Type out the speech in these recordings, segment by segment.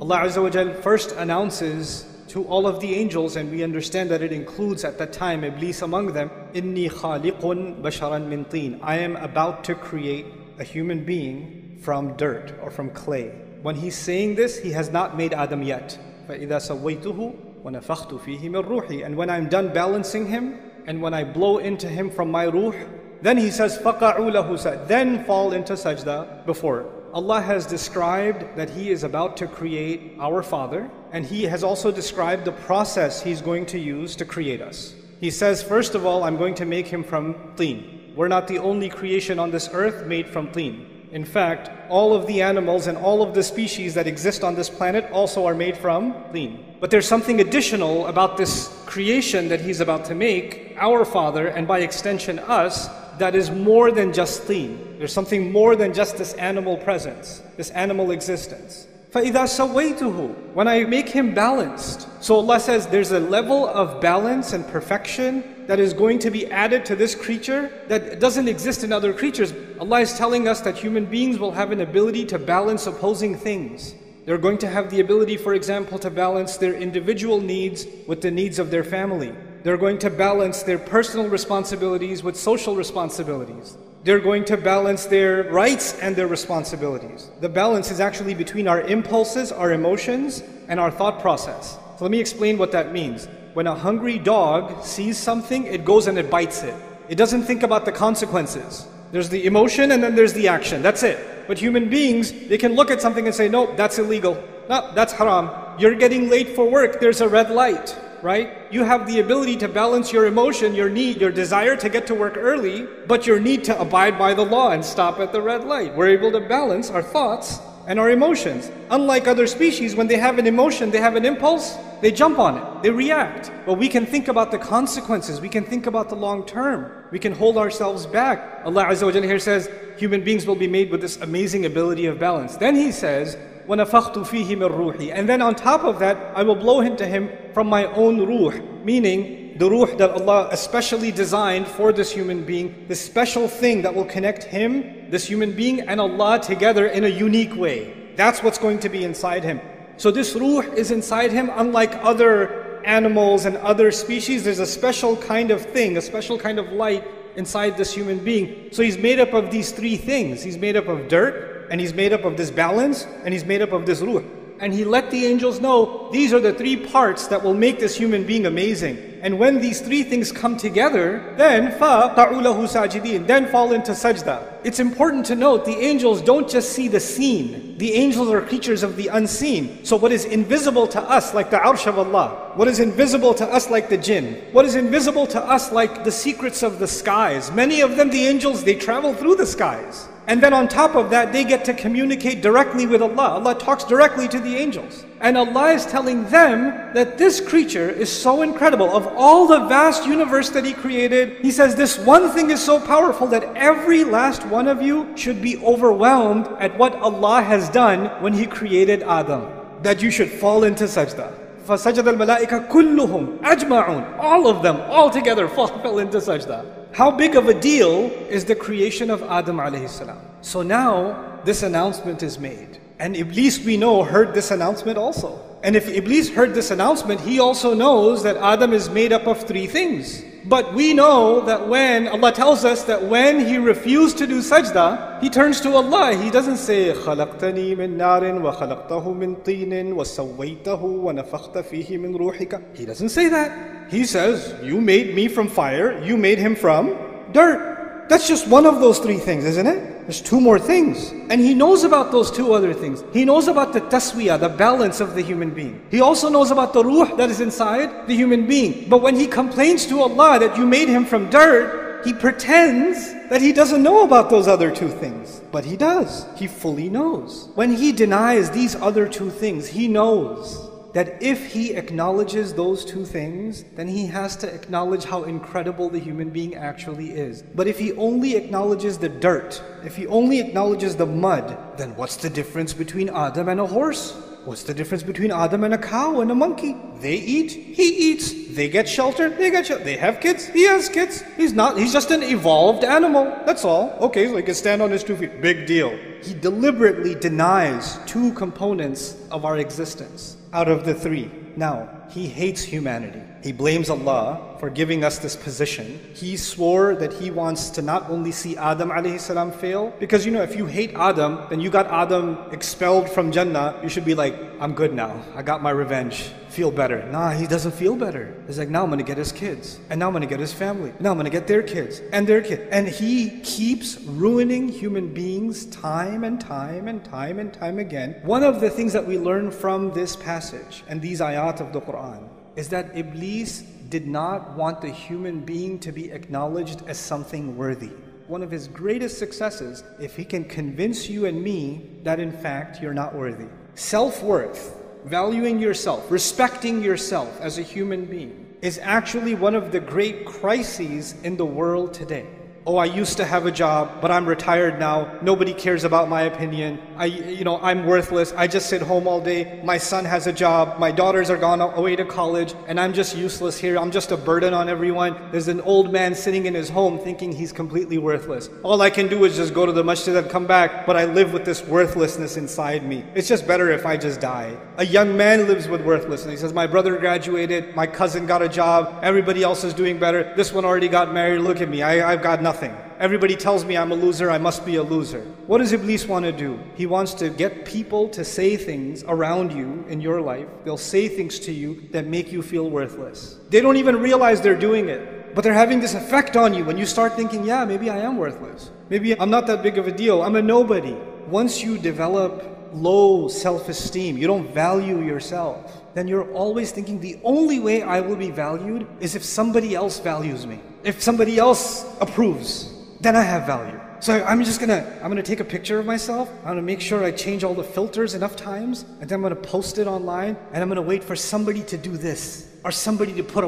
Allah Azza wa Jal first announces to all of the angels, and we understand that it includes at that time Iblis among them, Inni khaliqun basharan min teen. I am about to create a human being from dirt or from clay. When he's saying this, he has not made Adam yet. فَإِذَا سَوَّيْتُهُ وَنَفَخْتُ فِيهِ مِنْ رُوحِي. And when I'm done balancing him, and when I blow into him from my ruh, then he says, فَقَعُوا لَهُ سَجْدًا. Then fall into sajda before. Allah has described that He is about to create our Father, and He has also described the process He's going to use to create us. He says, first of all, I'm going to make him from teen. We're not the only creation on this earth made from teen. In fact, all of the animals and all of the species that exist on this planet also are made from teen. But there's something additional about this creation that He's about to make, our Father, and by extension us, that is more than just teen. There's something more than just this animal presence, this animal existence. فَإِذَا سَوَّيْتُهُ. When I make him balanced. So Allah says there's a level of balance and perfection that is going to be added to this creature that doesn't exist in other creatures. Allah is telling us that human beings will have an ability to balance opposing things. They're going to have the ability, for example, to balance their individual needs with the needs of their family. They're going to balance their personal responsibilities with social responsibilities. They're going to balance their rights and their responsibilities. The balance is actually between our impulses, our emotions, and our thought process. So let me explain what that means. When a hungry dog sees something, it goes and it bites it. It doesn't think about the consequences. There's the emotion and then there's the action. That's it. But human beings, they can look at something and say, nope, that's illegal. No, that's haram. You're getting late for work. There's a red light. Right? You have the ability to balance your emotion, your need, your desire to get to work early, but your need to abide by the law and stop at the red light. We're able to balance our thoughts and our emotions. Unlike other species, when they have an emotion, they have an impulse, they jump on it, they react. But we can think about the consequences, we can think about the long term, we can hold ourselves back. Allah Azza wa Jalla here says, human beings will be made with this amazing ability of balance. Then He says, وَنَفَخْتُ فِيهِ مِنْ رُوحِي. And then on top of that, I will blow into him from my own ruh, meaning the ruh that Allah especially designed for this human being, this special thing that will connect him, this human being, and Allah together in a unique way. That's what's going to be inside him. So this ruh is inside him, unlike other animals and other species. There's a special kind of thing, a special kind of light inside this human being. So he's made up of these three things. He's made up of dirt, and he's made up of this balance, and he's made up of this ruh. And He let the angels know, these are the three parts that will make this human being amazing. And when these three things come together, then فَقَعُوا لَهُ سَاجِدِينَ. Then fall into sajda. It's important to note, the angels don't just see the seen. The angels are creatures of the unseen. So what is invisible to us, like the arsh of Allah, what is invisible to us like the jinn, what is invisible to us like the secrets of the skies, many of them, the angels, they travel through the skies. And then on top of that, they get to communicate directly with Allah. Allah talks directly to the angels. And Allah is telling them that this creature is so incredible. Of all the vast universe that He created, He says this one thing is so powerful that every last one of you should be overwhelmed at what Allah has done when He created Adam. That you should fall into sajda. فَسَجَدَ الْمَلَائِكَ كُلُّهُمْ أَجْمَعُونَ. All of them, all together, fell into sajda. How big of a deal is the creation of Adam alayhi salam? So now, this announcement is made. And Iblis, we know, heard this announcement also. And if Iblis heard this announcement, he also knows that Adam is made up of three things. But we know that when, Allah tells us that when he refused to do sajda, he turns to Allah. He doesn't say, خَلَقْتَنِي مِن نَارٍ وَخَلَقْتَهُ مِن طِينٍ وَسَوَّيْتَهُ وَنَفَخْتَ فِيهِ مِن رُوحِكَ. He doesn't say that. He says, you made me from fire, you made him from dirt. That's just one of those three things, isn't it? There's two more things. And He knows about those two other things. He knows about the taswiyah, the balance of the human being. He also knows about the ruh that is inside the human being. But when he complains to Allah that you made him from dirt, he pretends that he doesn't know about those other two things. But he does. He fully knows. When he denies these other two things, he knows that if he acknowledges those two things, then he has to acknowledge how incredible the human being actually is. But if he only acknowledges the dirt, if he only acknowledges the mud, then what's the difference between Adam and a horse? What's the difference between Adam and a cow and a monkey? They eat, he eats. They get shelter, they get shelter. They have kids, he has kids. He's just an evolved animal. That's all. Okay, so he can stand on his 2 feet. Big deal. He deliberately denies 2 components of our existence out of the 3. Now, he hates humanity. He blames Allah for giving us this position. He swore that he wants to not only see Adam alayhi salam fail, because if you hate Adam, then you got Adam expelled from Jannah, you should be like, I'm good now. I got my revenge. Feel better. Nah, he doesn't feel better. He's like, now I'm going to get his kids. And now I'm going to get his family. Now I'm going to get their kids and their kids. And he keeps ruining human beings time and time and time and time again. One of the things that we learn from this passage and these ayat of the Quran is that Iblis did not want the human being to be acknowledged as something worthy. One of his greatest successes, if he can convince you and me that in fact you're not worthy. Self-worth, valuing yourself, respecting yourself as a human being is actually one of the great crises in the world today. Oh, I used to have a job, but I'm retired now. Nobody cares about my opinion. I'm worthless. I just sit home all day. My son has a job. My daughters are gone away to college, and I'm just useless here. I'm just a burden on everyone. There's an old man sitting in his home thinking he's completely worthless. All I can do is just go to the masjid and come back, but I live with this worthlessness inside me. It's just better if I just die. A young man lives with worthlessness. He says, my brother graduated. My cousin got a job. Everybody else is doing better. This one already got married. Look at me. I've got nothing. Everybody tells me I'm a loser, I must be a loser. What does Iblis want to do? He wants to get people to say things around you in your life. They'll say things to you that make you feel worthless. They don't even realize they're doing it, but they're having this effect on you when you start thinking, yeah, maybe I am worthless. Maybe I'm not that big of a deal. I'm a nobody. Once you develop low self-esteem, you don't value yourself, then you're always thinking the only way I will be valued is if somebody else values me. If somebody else approves, then I have value. So I'm gonna take a picture of myself. I'm gonna make sure I change all the filters enough times, and then I'm gonna post it online, and I'm gonna wait for somebody to do this, or somebody to put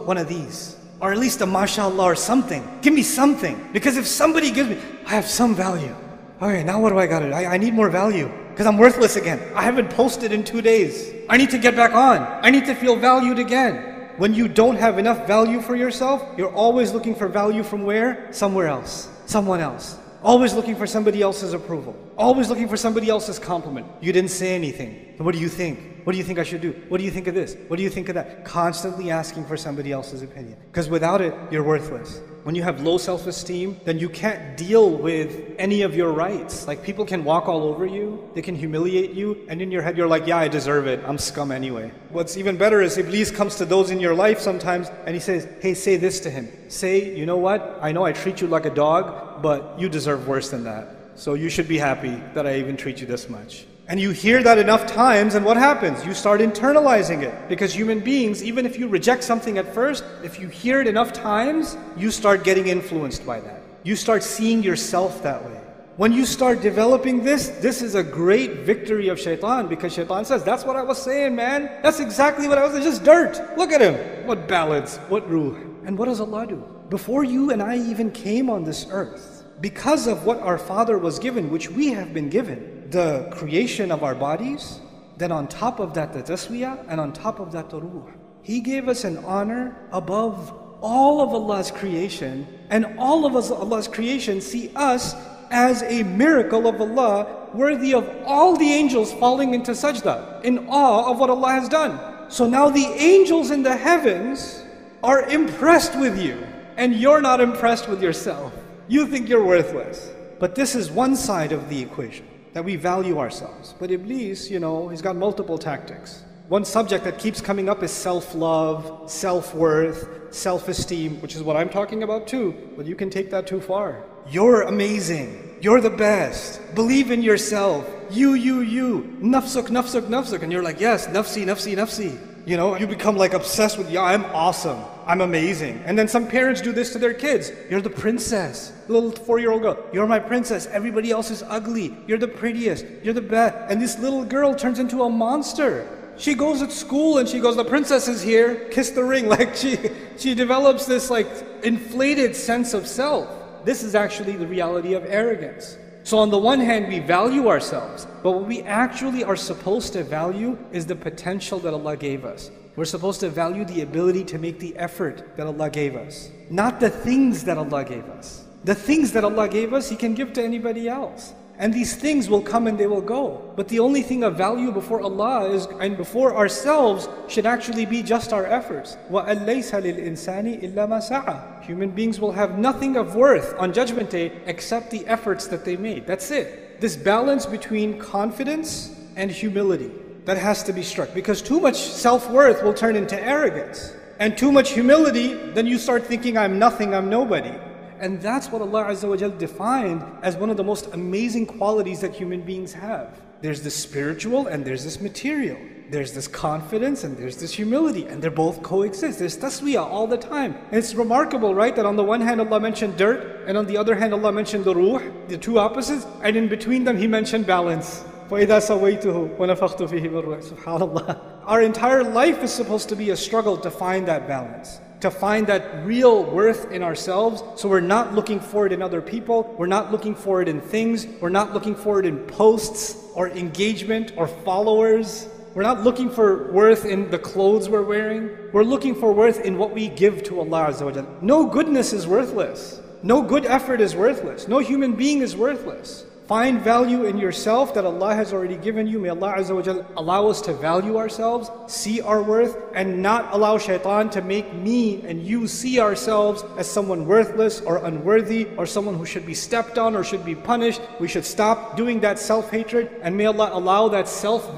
one of these, or at least a mashallah or something. Give me something, because if somebody gives me, I have some value. Okay, now what do I gotta do? I need more value, because I'm worthless again. I haven't posted in 2 days. I need to get back on. I need to feel valued again. When you don't have enough value for yourself, you're always looking for value from where? Somewhere else. Someone else. Always looking for somebody else's approval. Always looking for somebody else's compliment. You didn't say anything. What do you think? What do you think I should do? What do you think of this? What do you think of that? Constantly asking for somebody else's opinion. Because without it, you're worthless. When you have low self-esteem, then you can't deal with any of your rights. Like, people can walk all over you, they can humiliate you, and in your head you're like, yeah, I deserve it, I'm scum anyway. What's even better is Iblis comes to those in your life sometimes and he says, hey, say this to him. Say, you know what, I know I treat you like a dog, but you deserve worse than that. So you should be happy that I even treat you this much. And you hear that enough times, and what happens? You start internalizing it. Because human beings, even if you reject something at first, if you hear it enough times, you start getting influenced by that. You start seeing yourself that way. When you start developing this is a great victory of shaitan, because shaitan says, that's what I was saying, man. That's exactly what I was saying, just dirt. Look at him. What ballads, what ruh. And what does Allah do? Before you and I even came on this earth, because of what our father was given, which we have been given, the creation of our bodies, then on top of that the taswiyah, and on top of that the ruh. He gave us an honor above all of Allah's creation, and all of Allah's creation see us as a miracle of Allah, worthy of all the angels falling into sajda, in awe of what Allah has done. So now the angels in the heavens are impressed with you, and you're not impressed with yourself. You think you're worthless. But this is one side of the equation, that we value ourselves. But Iblis, he's got multiple tactics. One subject that keeps coming up is self-love, self-worth, self-esteem, which is what I'm talking about too, but you can take that too far. You're amazing. You're the best. Believe in yourself. You. Nafsuk, nafsuk, nafsuk. And you're like, yes, nafsi, nafsi, nafsi. You become like obsessed with, yeah, I'm awesome. I'm amazing. And then some parents do this to their kids. You're the princess. Little 4-year-old girl. You're my princess. Everybody else is ugly. You're the prettiest. You're the best. And this little girl turns into a monster. She goes at school and she goes, the princess is here. Kiss the ring. Like she develops this like inflated sense of self. This is actually the reality of arrogance. So on the one hand, we value ourselves, but what we actually are supposed to value is the potential that Allah gave us. We're supposed to value the ability to make the effort that Allah gave us, not the things that Allah gave us. The things that Allah gave us, He can give to anybody else. And these things will come and they will go. But the only thing of value before Allah is, and before ourselves, should actually be just our efforts. وَأَن لَيْسَ لِلْإِنسَانِ إِلَّا مَا سَعَى. Human beings will have nothing of worth on Judgment Day except the efforts that they made. That's it. This balance between confidence and humility, that has to be struck. Because too much self-worth will turn into arrogance. And too much humility, then you start thinking, I'm nothing, I'm nobody. And that's what Allah Azza wa Jal defined as one of the most amazing qualities that human beings have. There's this spiritual and there's this material. There's this confidence and there's this humility, and they both coexist. There's taswiyah all the time. And it's remarkable, right, that on the one hand Allah mentioned dirt, and on the other hand Allah mentioned the ruh, the two opposites, and in between them He mentioned balance. وَإِذَا سَوَيْتُهُ وَنَفَخْتُ فِيهِ مِنْ رُوحِي. SubhanAllah. Our entire life is supposed to be a struggle to find that balance, to find that real worth in ourselves. So we're not looking for it in other people, we're not looking for it in things, we're not looking for it in posts or engagement or followers. We're not looking for worth in the clothes we're wearing. We're looking for worth in what we give to Allah Azza wa Jal. No goodness is worthless. No good effort is worthless. No human being is worthless. Find value in yourself that Allah has already given you. May Allah Azza wa Jal allow us to value ourselves, see our worth, and not allow shaitan to make me and you see ourselves as someone worthless or unworthy or someone who should be stepped on or should be punished. We should stop doing that self-hatred, and may Allah allow that self